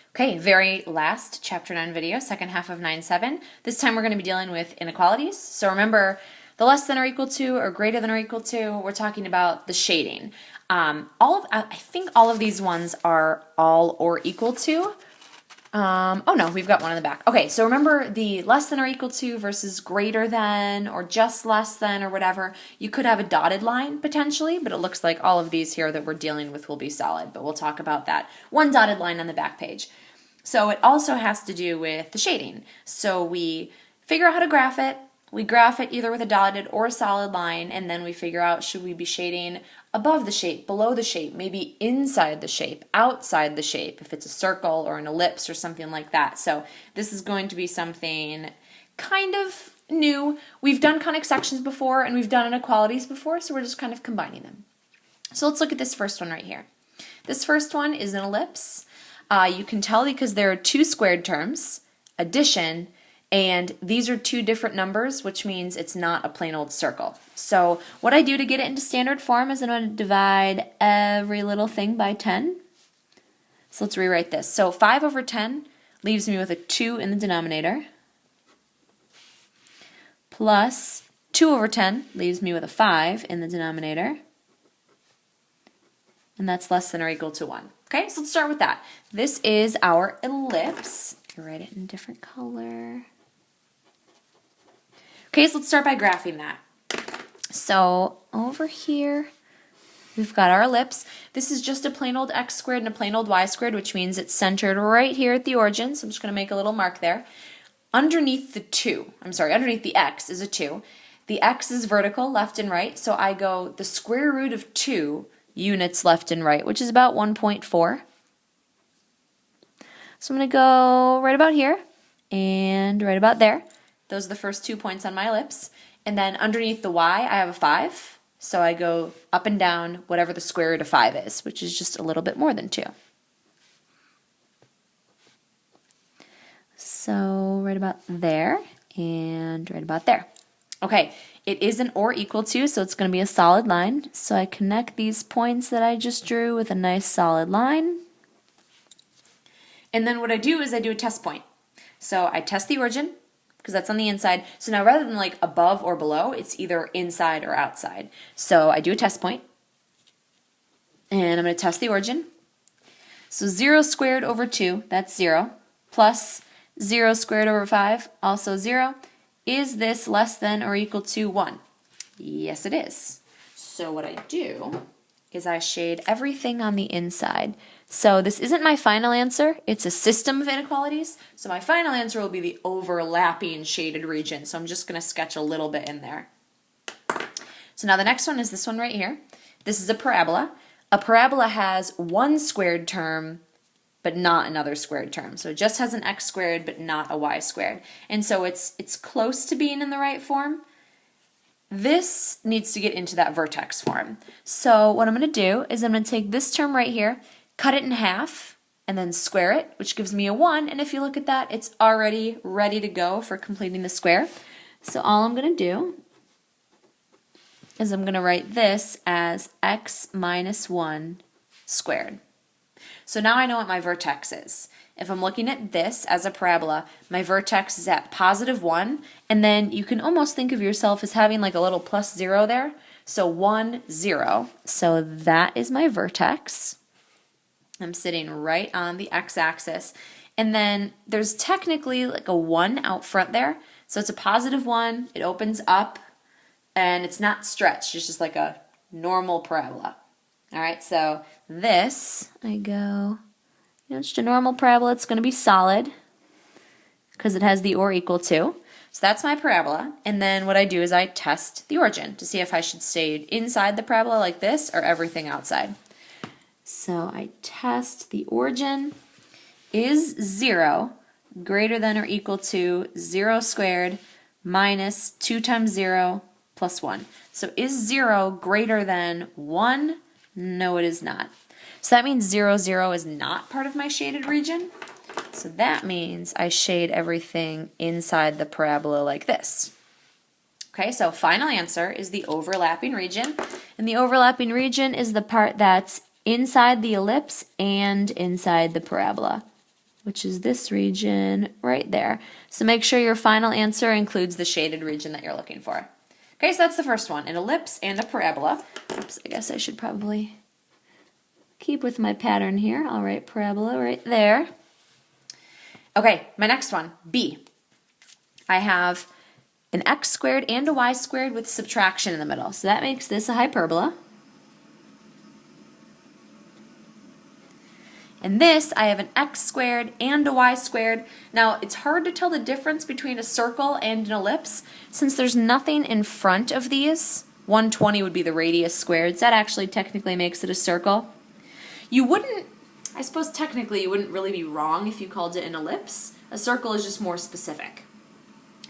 Okay, very last Chapter 9 video, second half of 9.7. This time we're going to be dealing with inequalities. So remember, the less than or equal to or greater than or equal to, we're talking about the shading. I think all of these ones are all or equal to. Oh no, we've got one in the back. Okay, so remember the less than or equal to versus greater than or just less than or whatever. You could have a dotted line potentially, but it looks like all of these here that we're dealing with will be solid, but we'll talk about that. One dotted line on the back page. So it also has to do with the shading. So we figure out how to graph it. We graph it either with a dotted or a solid line, and then we figure out, should we be shading above the shape, below the shape, maybe inside the shape, outside the shape, if it's a circle or an ellipse or something like that. So this is going to be something kind of new. We've done conic sections before and we've done inequalities before, so we're just kind of combining them. So let's look at this first one right here. This first one is an ellipse. You can tell because there are two squared terms, addition, and these are two different numbers, which means it's not a plain old circle. So what I do to get it into standard form is I'm going to divide every little thing by 10. So let's rewrite this. So 5 over 10 leaves me with a 2 in the denominator, plus 2 over 10 leaves me with a 5 in the denominator, and that's less than or equal to 1. Okay, so let's start with that. This is our ellipse. Write it in a different color. Okay, so let's start by graphing that. So over here, we've got our ellipse. This is just a plain old x squared and a plain old y squared, which means it's centered right here at the origin. So I'm just going to make a little mark there. Underneath the x is a 2. The x is vertical, left and right, so I go the square root of 2 units left and right, which is about 1.4. So I'm going to go right about here and right about there. Those are the first 2 points on my ellipse. And then underneath the y, I have a 5. So I go up and down whatever the square root of 5 is, which is just a little bit more than 2. So right about there and right about there. Okay, it is an or equal to, so it's going to be a solid line. So I connect these points that I just drew with a nice solid line. And then what I do is I do a test point. So I test the origin, because that's on the inside. So now rather than like above or below, it's either inside or outside. So I do a test point, and I'm going to test the origin. So 0 squared over 2, that's 0, plus 0 squared over 5, also 0. Is this less than or equal to 1? Yes, it is. So what I do is I shade everything on the inside. So this isn't my final answer, it's a system of inequalities. So my final answer will be the overlapping shaded region. So I'm just going to sketch a little bit in there. So now the next one is this one right here. This is a parabola. A parabola has one squared term but not another squared term. So it just has an x squared but not a y squared. And so it's close to being in the right form. This needs to get into that vertex form. So what I'm going to do is I'm going to take this term right here, cut it in half, and then square it, which gives me a 1. And if you look at that, it's already ready to go for completing the square. So all I'm going to do is I'm going to write this as x minus 1 squared. So now I know what my vertex is. If I'm looking at this as a parabola, my vertex is at positive 1, and then you can almost think of yourself as having like a little plus 0 there. So 1, 0. So that is my vertex. I'm sitting right on the x-axis. And then there's technically like a 1 out front there. So it's a positive 1, it opens up, and it's not stretched, it's just like a normal parabola. Alright, so this, I go, just a normal parabola, it's going to be solid because it has the or equal to. So that's my parabola, and then what I do is I test the origin to see if I should stay inside the parabola like this or everything outside. So I test the origin. Is 0 greater than or equal to 0 squared minus 2 times 0 plus 1? So is 0 greater than 1? No, it is not. So that means 0, 0 is not part of my shaded region. So that means I shade everything inside the parabola like this. Okay, so final answer is the overlapping region. And the overlapping region is the part that's inside the ellipse and inside the parabola. which is this region right there. So make sure your final answer includes the shaded region that you're looking for. Okay, so that's the first one, an ellipse and a parabola. Oops, I guess I should probably keep with my pattern here. I'll write parabola right there. Okay, my next one, B. I have an x squared and a y squared with subtraction in the middle. So that makes this a hyperbola. And this, I have an x squared and a y squared. Now, it's hard to tell the difference between a circle and an ellipse since there's nothing in front of these. 120 would be the radius squared. So that actually technically makes it a circle. You wouldn't, I suppose technically you wouldn't really be wrong if you called it an ellipse. A circle is just more specific.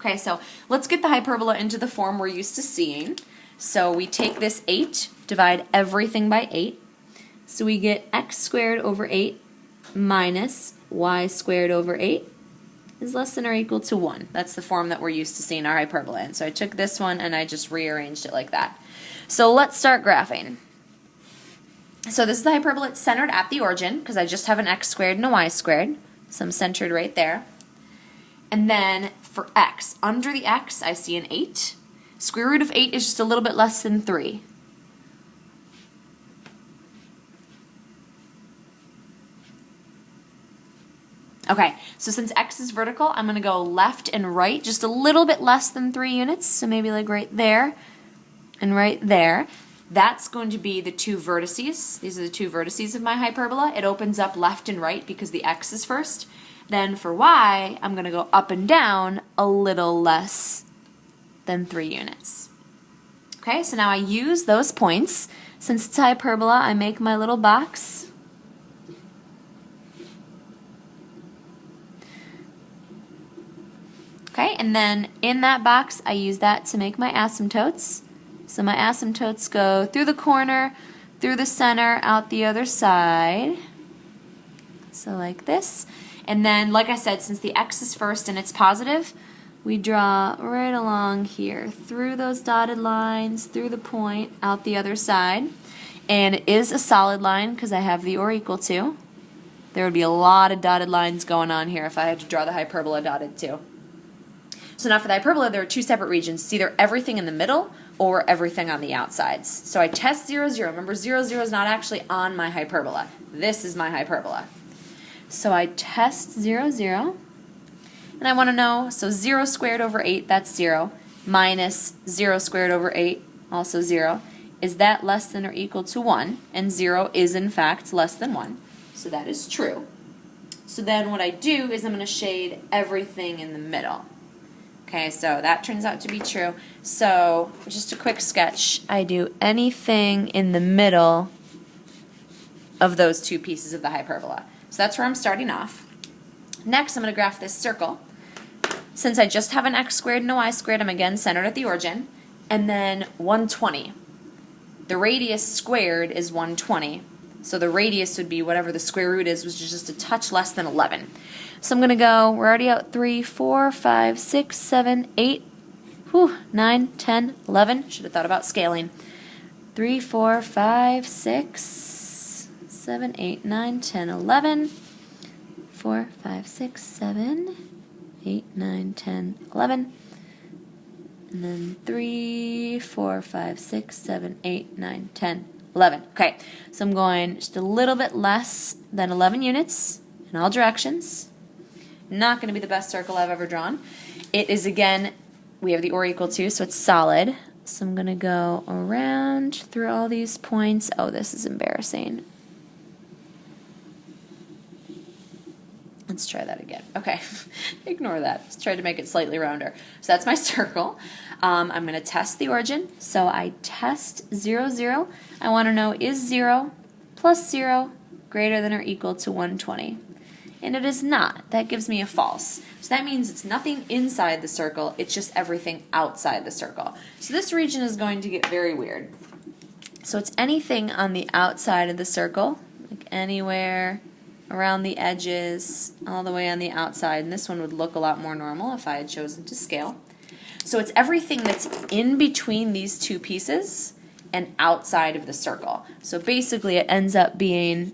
Okay, so let's get the hyperbola into the form we're used to seeing. So we take this 8, divide everything by 8. So we get x squared over 8 minus y squared over 8 is less than or equal to 1. That's the form that we're used to seeing our hyperbola in. So I took this one and I just rearranged it like that. So let's start graphing. So this is the hyperbola. It's centered at the origin because I just have an x squared and a y squared. So I'm centered right there. And then for x, under the x I see an 8. Square root of 8 is just a little bit less than 3. Okay, so since x is vertical, I'm going to go left and right just a little bit less than 3 units, so maybe like right there and right there. That's going to be the two vertices. These are the two vertices of my hyperbola. It opens up left and right because the x is first. Then for y, I'm going to go up and down a little less than 3 units. Okay, so now I use those points. Since it's hyperbola, I make my little box. Okay, and then in that box, I use that to make my asymptotes. So my asymptotes go through the corner, through the center, out the other side. So like this. And then, like I said, since the x is first and it's positive, we draw right along here, through those dotted lines, through the point, out the other side. And it is a solid line because I have the or equal to. There would be a lot of dotted lines going on here if I had to draw the hyperbola dotted too. So now for the hyperbola, there are two separate regions. It's either everything in the middle or everything on the outsides. So I test 0, 0. Remember, 0, 0 is not actually on my hyperbola. This is my hyperbola. So I test 0, 0. And I want to know, so 0 squared over 8, that's 0, minus 0 squared over 8, also 0. Is that less than or equal to 1? And 0 is, in fact, less than 1. So that is true. So then what I do is I'm going to shade everything in the middle. Okay, so that turns out to be true. So just a quick sketch. I do anything in the middle of those two pieces of the hyperbola. So that's where I'm starting off. Next, I'm going to graph this circle. Since I just have an x squared and a y squared, I'm again centered at the origin. And then 120. The radius squared is 120. So the radius would be whatever the square root is, which is just a touch less than 11. So I'm going to go, we're already out 3, 4, 5, 6, 7, 8, 9, 10, 11. Should have thought about scaling. 3, 4, 5, 6, 7, 8, 9, 10, 11. 4, 5, 6, 7, 8, 9, 10, 11. And then 3, 4, 5, 6, 7, 8, 9, 10, 11. Okay, so I'm going just a little bit less than 11 units in all directions. Not going to be the best circle I've ever drawn. It is, again, we have the or equal to, so it's solid. So I'm going to go around through all these points. Oh, this is embarrassing. Let's try that again. Okay, ignore that. Let's try to make it slightly rounder. So that's my circle. I'm going to test the origin. So I test 0, 0. I want to know, is 0 plus 0 greater than or equal to 120? And it is not. That gives me a false. So that means it's nothing inside the circle, it's just everything outside the circle. So this region is going to get very weird. So it's anything on the outside of the circle, like anywhere around the edges, all the way on the outside. And this one would look a lot more normal if I had chosen to scale. So it's everything that's in between these two pieces and outside of the circle. So basically it ends up being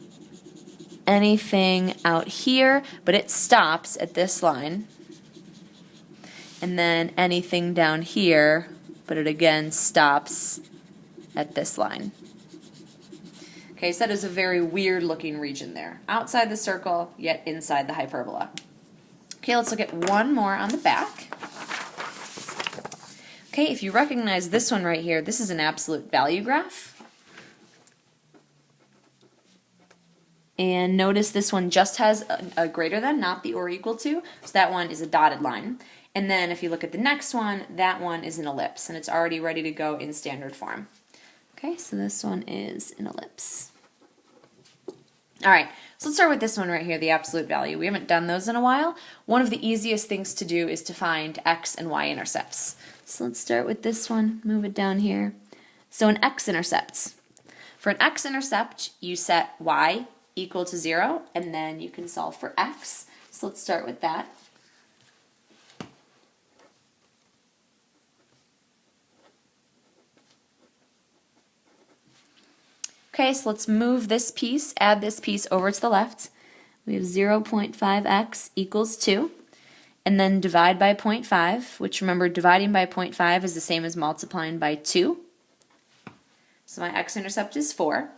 anything out here, but it stops at this line. And then anything down here, but it again stops at this line. Okay, so that is a very weird looking region there. Outside the circle, yet inside the hyperbola. Okay, let's look at one more on the back. Okay, if you recognize this one right here, this is an absolute value graph. And notice this one just has a greater than, not the or equal to, so that one is a dotted line. And then if you look at the next one, that one is an ellipse, and it's already ready to go in standard form. Okay, so this one is an ellipse. All right, so let's start with this one right here, the absolute value. We haven't done those in a while. One of the easiest things to do is to find x and y intercepts. So let's start with this one, move it down here. So an x-intercepts. For an x-intercept, you set y equal to 0, and then you can solve for x. So let's start with that. Okay, so let's move this piece, add this piece over to the left. We have 0.5x equals 2. And then divide by 0.5, which remember dividing by 0.5 is the same as multiplying by 2. So my x-intercept is 4.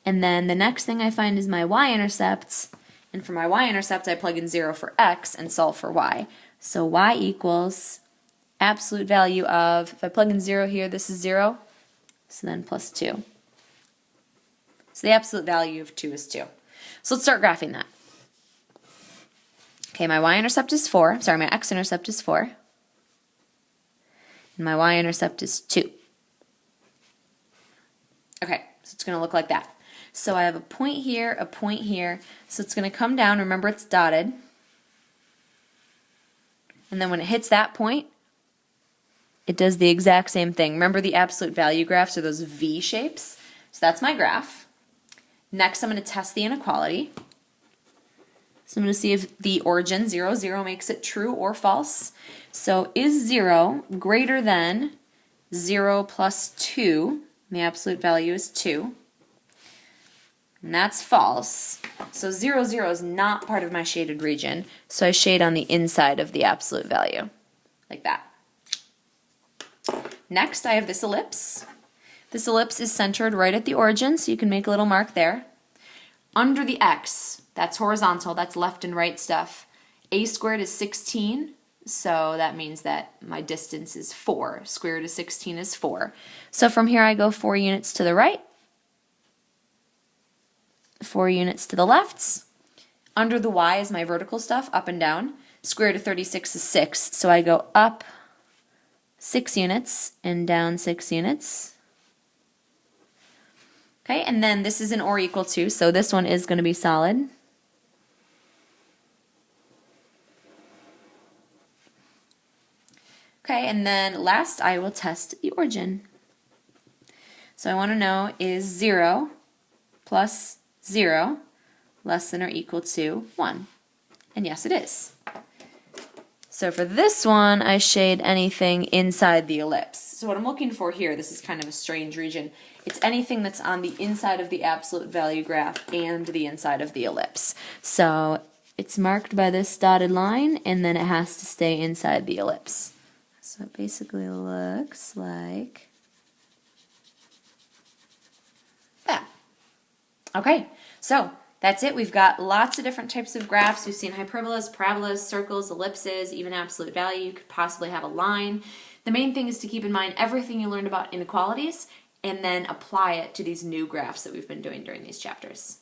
And then the next thing I find is my y-intercept. And for my y-intercept, I plug in 0 for x and solve for y. So y equals absolute value of, if I plug in 0 here, this is 0. So then plus 2. So the absolute value of 2 is 2. So let's start graphing that. Okay, my y-intercept is 4. Sorry, my x-intercept is 4. And my y-intercept is 2. Okay, so it's going to look like that. So I have a point here, a point here. So it's going to come down. Remember, it's dotted. And then when it hits that point, it does the exact same thing. Remember, the absolute value graphs are those V shapes. So that's my graph. Next, I'm going to test the inequality. So I'm going to see if the origin 0, 0 makes it true or false. So is 0 greater than 0 plus 2? And the absolute value is 2. And that's false. So 0, 0 is not part of my shaded region. So I shade on the inside of the absolute value, like that. Next, I have this ellipse. This ellipse is centered right at the origin, so you can make a little mark there. Under the x, that's horizontal, that's left and right stuff. A squared is 16, so that means that my distance is 4. Square root of 16 is 4. So from here I go 4 units to the right, 4 units to the left. Under the y is my vertical stuff, up and down. Square root of 36 is 6, so I go up 6 units and down 6 units. Okay, and then this is an or equal to, so this one is going to be solid. Okay, and then last I will test the origin. So I want to know, is 0 plus 0 less than or equal to 1? And yes, it is. So for this one, I shade anything inside the ellipse. So what I'm looking for here, this is kind of a strange region, it's anything that's on the inside of the absolute value graph and the inside of the ellipse. So it's marked by this dotted line, and then it has to stay inside the ellipse. So it basically looks like that. Okay, so that's it. We've got lots of different types of graphs. We've seen hyperbolas, parabolas, circles, ellipses, even absolute value. You could possibly have a line. The main thing is to keep in mind everything you learned about inequalities and then apply it to these new graphs that we've been doing during these chapters.